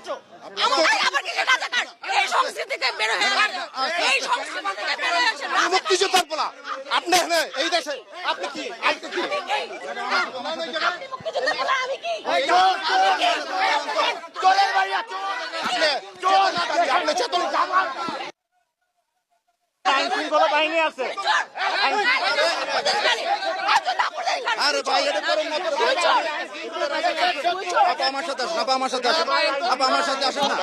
রাষ্ট্র। আমার কি রাজাকার? এই সংস্কৃতি থেকে বের হয়ে আসেন। এই সংস্কৃতি থেকে বের হয়ে আসেন। মুক্তিযোদ্ধার পোলা আপনি এখানে এই দেশে আপনি কি আপনি মুক্তিযোদ্ধার পোলা, আমি কি? চোরের ভাইয়া চোর আপনি চেতন আইন শৃঙ্খলা বাহিনী আছে। আরে ভাই এটা করেন না আপা আমার সাথে আসেন, আপা আমার সাথে আসেন, আপা আমার সাথে আসেন না।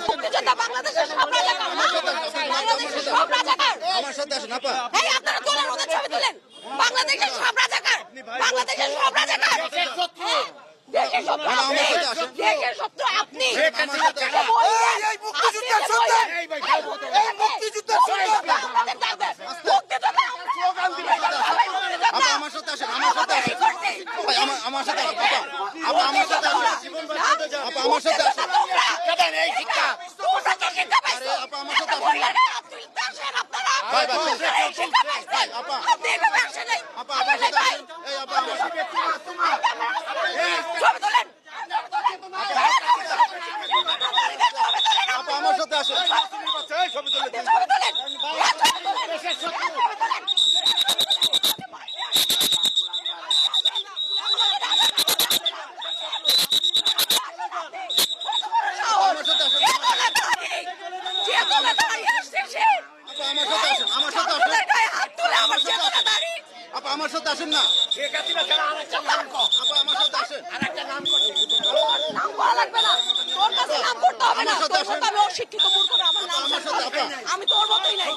মুক্তিযোদ্ধা বাংলাদেশের সব রাজাকার, বাংলাদেশের সব রাজাকার। আমার সাথে আসেন আপা। এই আপনারা তোলেন, ওদের ছবি তোলেন। বাংলাদেশের সব রাজাকার, বাংলাদেশের সব রাজাকার। দেশের শত্রু আপনি, দেশের শত্রু আপনি। এই মুক্তিযুদ্ধের সন্তান, এই মুক্তিযুদ্ধের সন্তান। আপা আমার সাথে আসেন, আমার সাথে আসেন, আমার সাথে আসেন, আপা আমার সাথে আসেন, আপা আমার সাথে আসেন। এই শিক্ষা আরে আপা আমার সাথে আসেন। ভাই ভাই আপা আপা আমার সাথে আসেন। এই আপা আমার সাথে ছবি তোলেন। আপা আমার সাথে আসেন। ছবি তুলে দিন। ছবি তোলেন। আমার সাথে আসেন। আমার সাথে আসেন, আপা আমার সাথে আসেন না। আপা আমার সাথে আসেন। অশিক্ষিত মূর্খ না, আমার নাম আমি তোর মতোই নাই।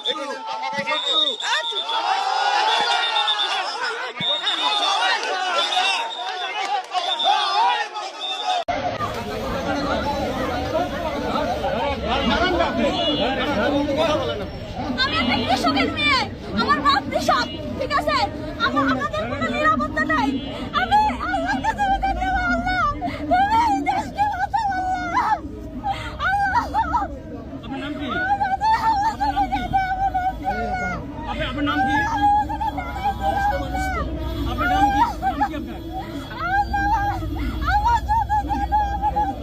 আমি একটা কৃষকের মেয়ে, আমার বাপ কৃষক, ঠিক আছে? আমাদের কোনো নিরাপত্তা নাই। আমি আল্লাহর কাছে বিনতি করব, আল্লাহ তুমি এই দেশকে বাঁচাও, আল্লাহ। আল্লাহ আপনার নাম কি? আপনার নাম কি? আপনার নাম কি? নাম কি আপনার?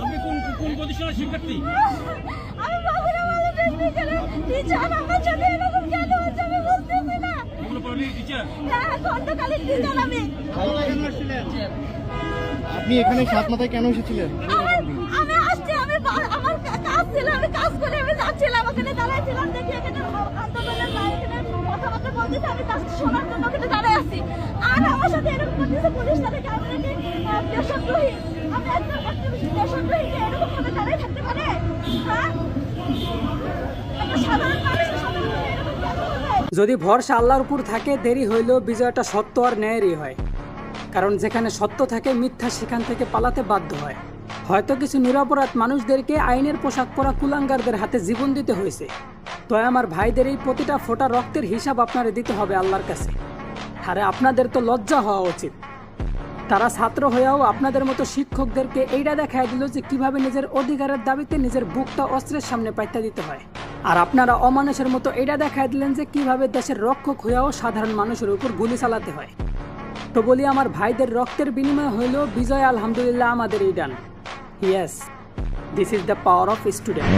আপনি কোন প্রতিষ্ঠানের শিক্ষার্থী? আমি বাবুরা ভালো টেকনিক্যালের টিচার, আমার সাথে এরকম কেন হচ্ছে আমি বুঝতেছি না। ওগুলো পড়ালেন টিচার? হ্যাঁ, খণ্ডকালীন টিচার আমি। আপনি এখানে সাত মাথায় কেন এসেছিলেন? আমি আসছি, আমার কাজ ছিল, আমি কাজ করে আমি যাচ্ছিলাম, ওখানে দাঁড়াইছিলাম, দেখি এখানে আন্দোলনের এখানে কথাবার্তা বলতেছে, আমি কাজ শোনার জন্য ওখানে দাঁড়ায় আছি। আর আমার সাথে এরকম করতেছে পুলিশ, তাদেরকে আমি নাকি দেশদ্রোহী। আমি একটা দেশদ্রোহীকে এরকম ভাবে দাঁড়ায় থাকতে পারে? হ্যাঁ, একটা সাধারণ মানুষের সাথে এরকম কেন হবে? যদি ভরসা আল্লাহর উপর থাকে, দেরি হইলেও বিজয়টা সত্য আর ন্যায়েরই হয়। কারণ যেখানে সত্য থাকে, মিথ্যা সেখান থেকে পালাতে বাধ্য হয়। হয়তো কিছু নিরপরাধ মানুষদেরকে আইনের পোশাক পরা কুলাঙ্গারদের হাতে জীবন দিতে হয়েছে। তো আমার ভাইদের এই প্রতিটা ফোঁটা রক্তের হিসাব আপনারা দিতে হবে আল্লাহর কাছে। আরে আপনাদের তো লজ্জা হওয়া উচিত। তারা ছাত্র হয়েও আপনাদের মতো শিক্ষকদেরকে এইটা দেখায় দিল যে কিভাবে নিজের অধিকারের দাবিতে নিজের বুকটা অস্ত্রের সামনে পাইতে দিতে হয়। আর আপনারা অমানুষের মতো এইটা দেখায় দিলেন যে কিভাবে দেশের রক্ষক হয়েও সাধারণ মানুষের উপর গুলি চালাতে হয়। তো বলি, আমার ভাইদের রক্তের বিনিময় হইল বিজয়, আলহামদুলিল্লাহ আমাদের এই ডান। Yes, this is the power of student.